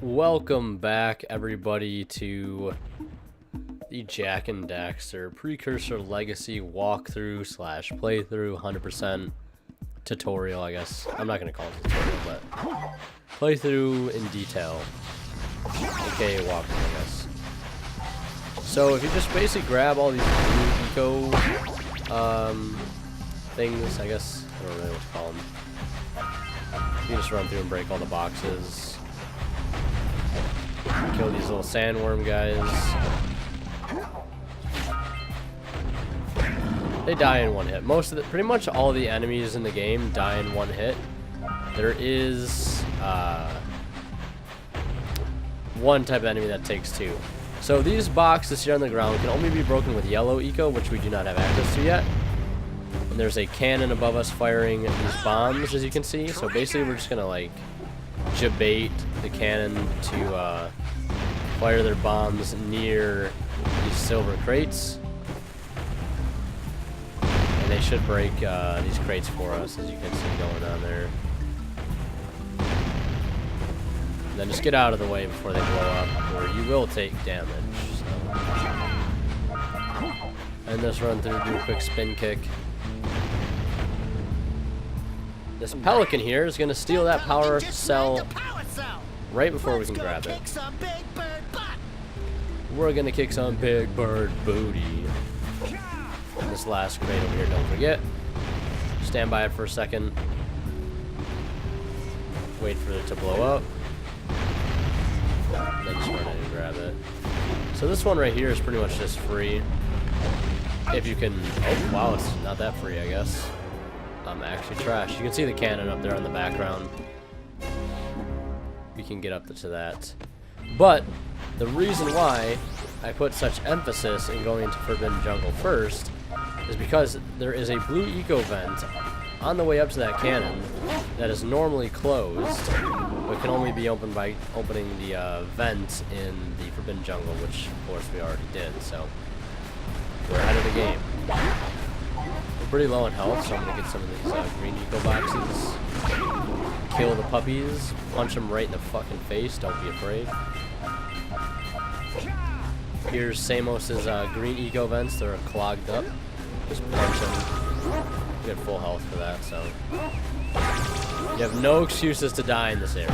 Welcome back, everybody, to the Jack and Daxter Precursor Legacy walkthrough slash playthrough, 100% tutorial, I guess. I'm not going to call it a tutorial, but playthrough in detail, aka walkthrough, I guess. So if you just basically grab all these eco things, I guess, I don't really know what to call them. You just run through and break all the boxes. Kill these little sandworm guys. They die in one hit. Pretty much all the enemies in the game die in one hit. There is one type of enemy that takes two. So these boxes here on the ground can only be broken with yellow eco, which we do not have access to yet. And there's a cannon above us firing these bombs, as you can see. So basically we're just gonna like jabate the cannon to fire their bombs near these silver crates. And they should break these crates for us, as you can see going on there. And then just get out of the way before they blow up, or you will take damage. So. And this run through, do a quick spin kick. This pelican here is going to steal that power cell right before we can grab it. We're going to kick some big bird booty. And this last crate over here, don't forget. Stand by it for a second. Wait for it to blow up. And then just run in and grab it. So this one right here is pretty much just free. If you can... Oh, wow, it's not that free, I guess. I'm actually trash. You can see the cannon up there in the background. We can get up to that. But the reason why I put such emphasis in going into Forbidden Jungle first is because there is a blue eco vent on the way up to that cannon that is normally closed, but can only be opened by opening the vent in the Forbidden Jungle, which of course we already did, so we're ahead of the game. We're pretty low in health, so I'm going to get some of these green eco boxes, kill the puppies, punch them right in the fucking face, don't be afraid. Here's Samos's green eco vents, they're clogged up, just punch them. You get full health for that, so you have no excuses to die in this area.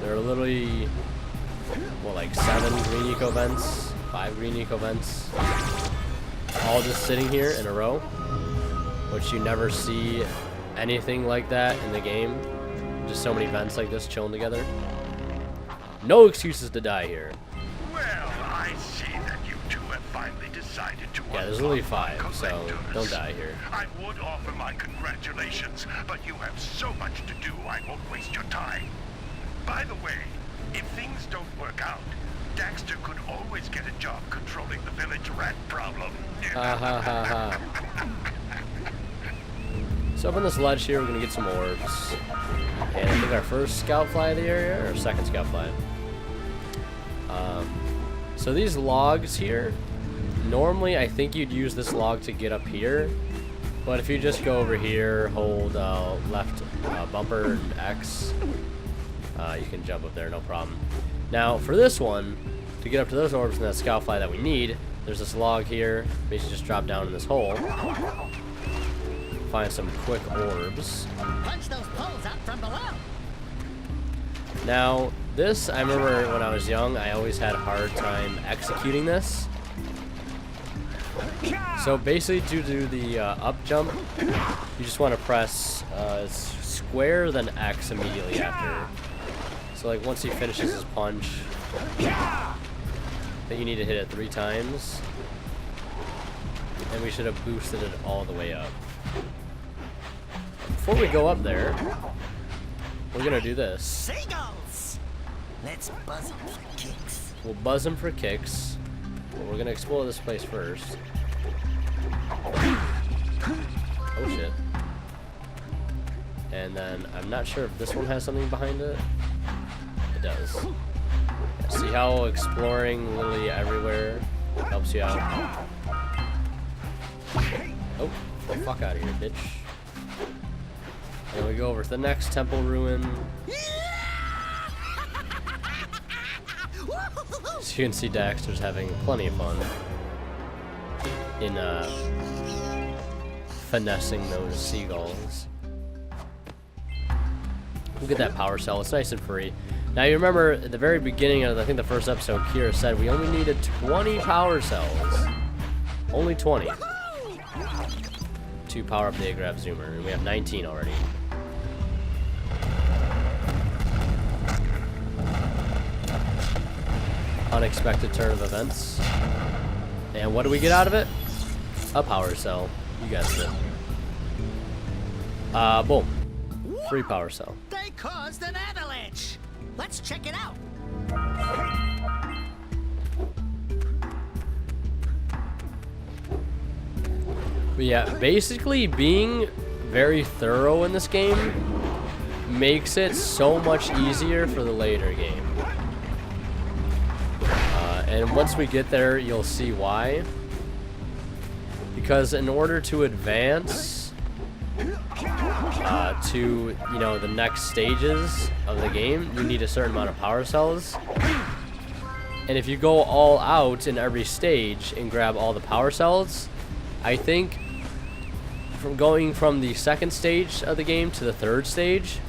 There are literally, what, like 7 green eco vents, 5 green eco vents, all just sitting here in a row, which you never see anything like that in the game. Just so many vents like this chilling together. No excuses to die here. Well, I see that you two have finally decided to. Yeah, there's only 5, so don't die here. I would offer my congratulations, but you have so much to do, I won't waste your time. By the way, if things don't work out, Daxter could always get a job controlling the village rat problem. Ha ha ha ha. So up on this ledge here, we're gonna get some orbs. And I think our first scout fly of the area, or second scout fly. So these logs here, normally I think you'd use this log to get up here. But if you just go over here, hold left bumper and X, you can jump up there, no problem. Now, for this one, to get up to those orbs and that scout fly that we need, there's this log here. Basically just drop down in this hole. Find some quick orbs. Punch those poles out from below. Now, this, I remember when I was young, I always had a hard time executing this. So basically, to do the up jump, you just want to press square, then X immediately after. So like once he finishes his punch, then you need to hit it 3 times. And we should have boosted it all the way up. Before we go up there, we're going to do this. Seagulls! Let's buzz them for kicks. We'll buzz them for kicks. But we're going to explore this place first. Oh shit. And then I'm not sure if this one has something behind it. It does. See how exploring literally everywhere helps you out? Oh, the fuck out of here, bitch. And we go over to the next temple ruin. So you can see Daxter's having plenty of fun in finessing those seagulls. Look at that power cell. It's nice and free. Now you remember at the very beginning of I think the first episode, Kira said we only needed 20 power cells. Only 20 to power up the Agraf Zoomer, and we have 19 already. Unexpected turn of events. And what do we get out of it? A power cell. You guessed it. Boom. Free power cell. They caused an avalanche. Let's check it out. But yeah, basically being very thorough in this game makes it so much easier for the later game. And once we get there, you'll see why. Because in order to advance to, you know, the next stages of the game, you need a certain amount of power cells. And if you go all out in every stage and grab all the power cells, I think from going from the second stage of the game to the third stage,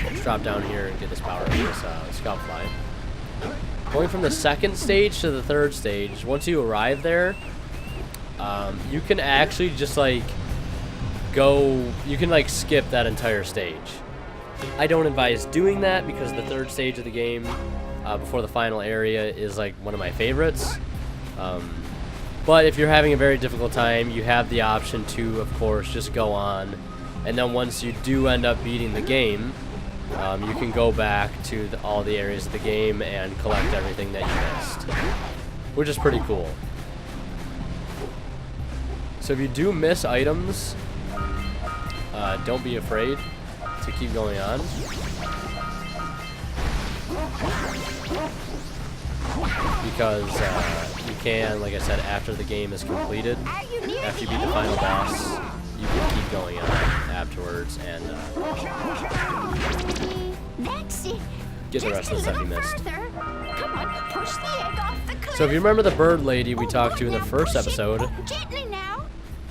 let's drop down here and get this power, this scout fly. Going from the second stage to the third stage, once you arrive there, you can actually just like you can like skip that entire stage. I don't advise doing that because the third stage of the game, before the final area, is like one of my favorites. But if you're having a very difficult time, you have the option to, of course, just go on. And then once you do end up beating the game, you can go back to all the areas of the game and collect everything that you missed, which is pretty cool. So if you do miss items, don't be afraid to keep going on. Because you can, like I said, after the game is completed, after you beat the final boss, you can keep going on afterwards and get the rest of the stuff you missed. Come on, push the egg off the cliff. So if you remember the bird lady we talked to in the first episode, Gently now.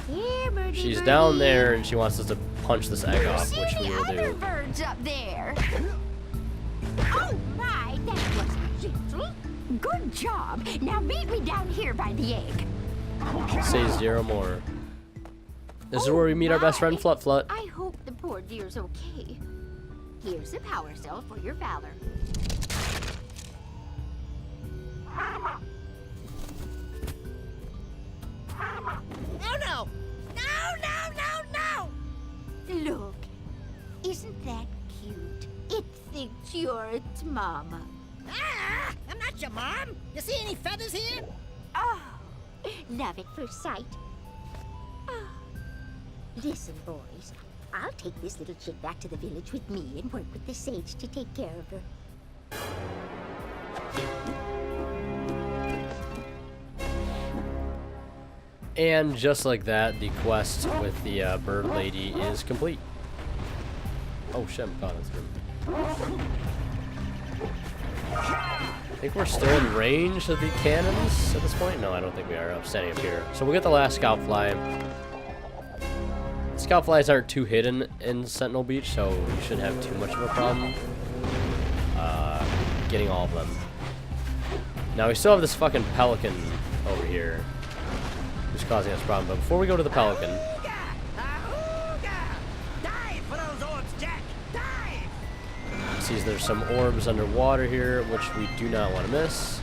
Here, birdie, she's birdie. down there and she wants us to punch this egg off, See which the we will other do. birds up there. Oh my, that was gentle. Good job. Now meet me down here by the egg. Say zero more. This is where we meet our best friend Flut Flut. I hope the poor dear's okay. Here's a power cell for your valor. Oh no! No, no, no, no! Look, isn't that cute? It thinks you're its mama. Ah! I'm not your mom! You see any feathers here? Oh, love at first sight. Oh. Listen, boys, I'll take this little chick back to the village with me and work with the sage to take care of her. And just like that, the quest with the bird lady is complete. Oh shit, I'm caught in this room. I think we're still in range of the cannons at this point. No, I don't think we are. I'm standing up here. So we'll get the last scout fly. Scout flies aren't too hidden in Sentinel Beach, so you shouldn't have too much of a problem getting all of them. Now we still have this fucking pelican over here who's causing us a problem. But before we go to the pelican, Dive for those orbs, Jack! Dive! sees there's some orbs underwater here, which we do not want to miss.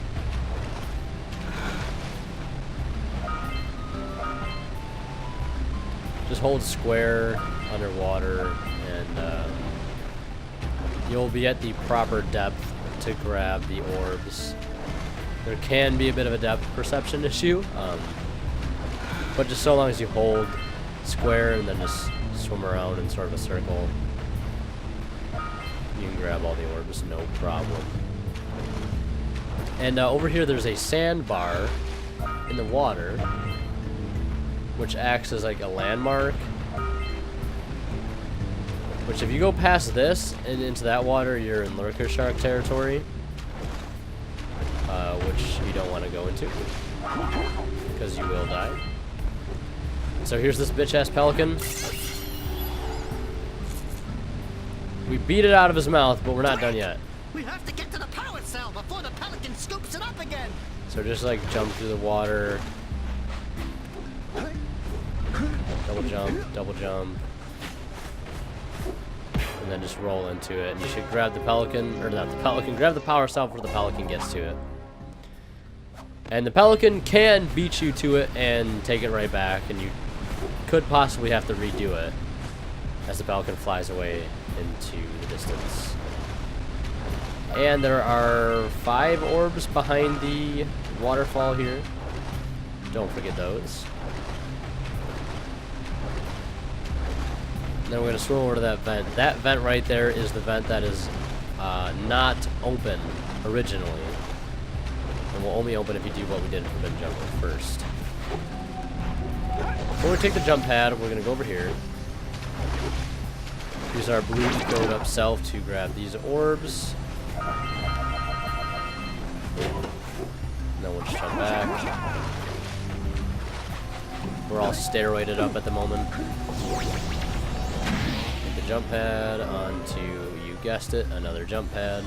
Just hold square underwater, and you'll be at the proper depth to grab the orbs. There can be a bit of a depth perception issue, but just so long as you hold square and then just swim around in sort of a circle, you can grab all the orbs, no problem. And over here there's a sandbar in the water, which acts as like a landmark. Which if you go past this and into that water, you're in lurker shark territory. which you don't want to go into because you will die. So here's this bitch-ass pelican. We beat it out of his mouth, but we're not done yet. We have to get to the power cell before the pelican scoops it up again. So just like jump through the water. Double jump. And then just roll into it. And you should grab the pelican, or not the pelican, grab the power cell before the pelican gets to it. And the pelican can beat you to it and take it right back, and you could possibly have to redo it as the pelican flies away into the distance. And there are 5 orbs behind the waterfall here. Don't forget those. Then we're going to swim over to that vent. That vent right there is the vent that is not open originally. And will only open if you do what we did in Forbidden Jungle first. Before we take the jump pad, we're going to go over here. Use our blue code up self to grab these orbs. Then we'll just jump back. We're all steroided up at the moment. Take the jump pad onto, you guessed it, another jump pad.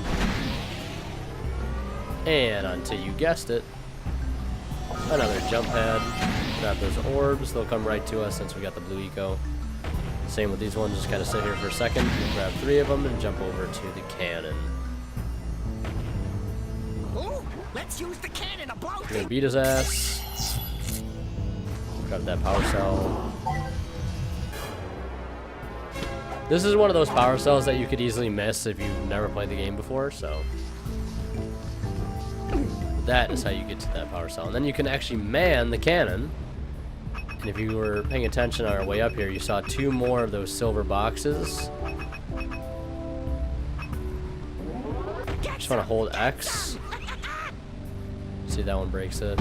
And onto, you guessed it, another jump pad. Grab those orbs, they'll come right to us since we got the blue eco. Same with these ones, just kind of sit here for a second, we'll grab 3 of them and jump over to the cannon. Ooh, let's use the cannon to blow We're gonna beat his ass. Grab that power cell. This is one of those power cells that you could easily miss if you've never played the game before, so that is how you get to that power cell. And then you can actually man the cannon. And if you were paying attention on our way up here, you saw 2 more of those silver boxes. Just want to hold X. See, that one breaks it.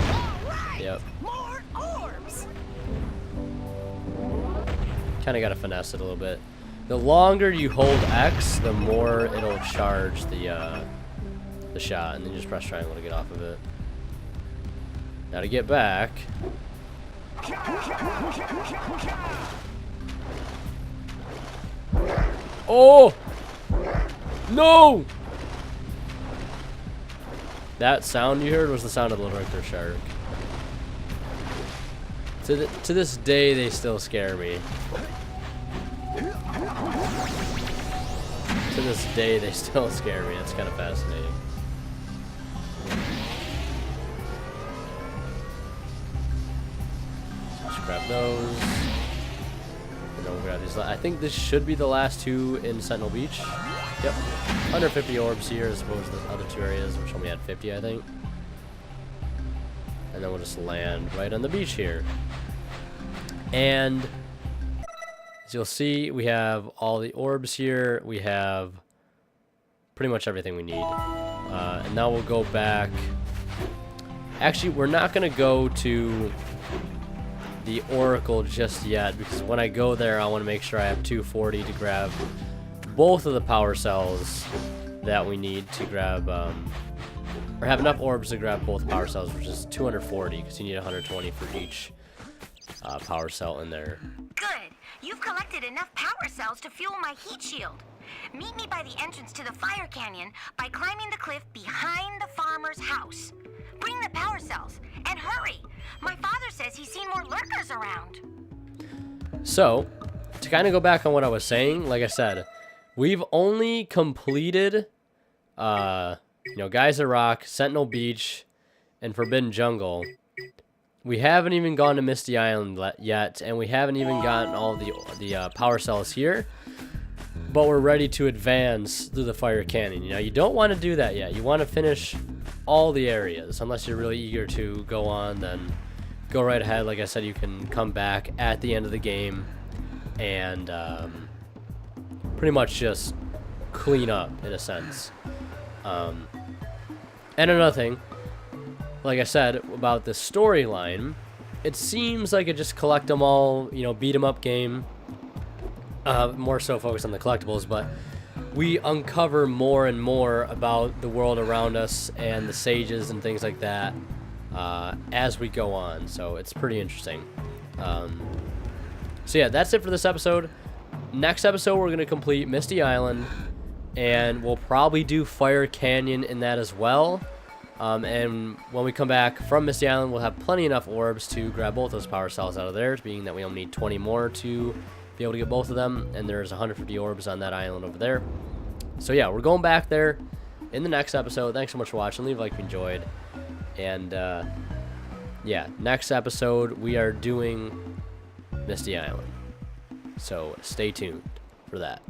Yep. more orbs. Kind of got to finesse it a little bit. The longer you hold X, the more it'll charge the shot, and then you just press triangle to get off of it. Now to get back. Oh! No! That sound you heard was the sound of the Richter shark. To this day, they still scare me. To this day, they still scare me. It's kind of fascinating. Just grab those. And then we'll grab these. I think this should be the last 2 in Sentinel Beach. Yep. 150 orbs here as opposed to the other 2 areas, which only had 50, I think. And then we'll just land right on the beach here. And as you'll see, we have all the orbs here. We have pretty much everything we need. And now we'll go back. Actually, we're not going to go to the Oracle just yet, because when I go there, I want to make sure I have 240 to grab both of the power cells that we need to grab, or have enough orbs to grab both power cells, which is 240, because you need 120 for each power cell in there. Good. You've collected enough power cells to fuel my heat shield. Meet me by the entrance to the fire canyon by climbing the cliff behind the farmer's house. Bring the power cells, and hurry! My father says he's seen more lurkers around. So, to kind of go back on what I was saying, like I said, we've only completed, Geyser Rock, Sentinel Beach, and Forbidden Jungle. We haven't even gone to Misty Island yet, and we haven't even gotten all the power cells here. But we're ready to advance through the Fire Canyon. Now, you don't want to do that yet. You want to finish all the areas. Unless you're really eager to go on, then go right ahead. Like I said, you can come back at the end of the game and pretty much just clean up, in a sense. And another thing, like I said, about the storyline, it seems like it just collect them all, beat 'em up game. More so focused on the collectibles, but we uncover more and more about the world around us and the sages and things like that as we go on. So it's pretty interesting. So yeah, that's it for this episode. Next episode, we're going to complete Misty Island, and we'll probably do Fire Canyon in that as well. And when we come back from Misty Island, we'll have plenty enough orbs to grab both those power cells out of there, being that we only need 20 more to be able to get both of them, and there's 150 orbs on that island over there. So yeah, we're going back there in the next episode. Thanks so much for watching. Leave a like if you enjoyed. And yeah, next episode, we are doing Misty Island. So stay tuned for that.